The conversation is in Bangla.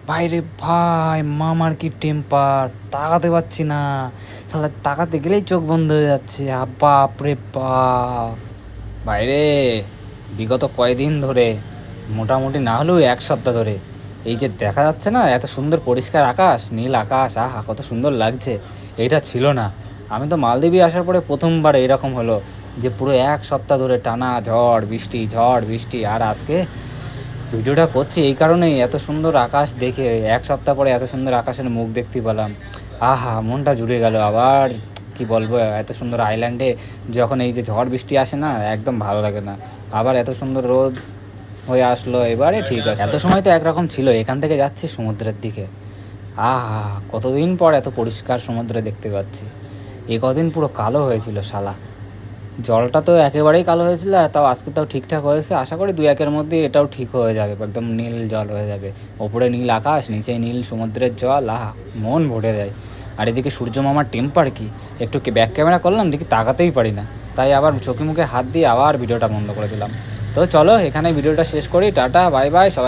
বাইরে ভাই মামার কি টেম্পার, তাকাতে পারছি না। শালা তাকাতে গেলেই চোখ বন্ধ হয়ে যাচ্ছে। বাপ রে বাপ! বাইরে বিগত কয়দিন ধরে, মোটামুটি না হলেও এক সপ্তাহ ধরে, এই যে দেখা যাচ্ছে না এত সুন্দর পরিষ্কার আকাশ, নীল আকাশ, আহা কত সুন্দর লাগছে। এইটা ছিল না। আমি তো মালদ্বীপে আসার পরে প্রথমবার এরকম হলো যে পুরো এক সপ্তাহ ধরে টানা ঝড় বৃষ্টি। আর আজকে ভিডিওটা করছি এই কারণেই, এত সুন্দর আকাশ দেখে এক সপ্তাহ পরে এত সুন্দর আকাশের মুখ দেখতে পেলাম। আহা মনটা জুড়ে গেল। আবার কি বলবো, এত সুন্দর আইল্যান্ডে যখন এই যে ঝড় বৃষ্টি আসে না, একদম ভালো লাগে না। আবার এত সুন্দর রোদ হয়ে আসলো, এবারে ঠিক আছে। এত সময় তো একরকম ছিল, এখান থেকে যাচ্ছি সমুদ্রের দিকে। আহা কতদিন পর এত পরিষ্কার সমুদ্র দেখতে পাচ্ছি। এ কদিন পুরো কালো হয়েছিল শালা, জলটা তো একেবারেই কালো হয়েছিল, তাও আজকে তাও ঠিকঠাক হয়েছে। আশা করি 2-1 মধ্যে এটাও ঠিক হয়ে যাবে, একদম নীল জল হয়ে যাবে। ওপরে নীল আকাশ, নিচে নীল সমুদ্রের জল, আহা মন ভরে যায়। আর এদিকে সূর্য মামার টেম্পার কি, একটু ব্যাক ক্যামেরা করলাম, দেখি তাকাতেই পারি না, তাই আবার চোখে মুখে হাত দিয়ে আবার ভিডিওটা বন্ধ করে দিলাম। তো চলো এখানে ভিডিওটা শেষ করি, টাটা বাই বাই সবাই।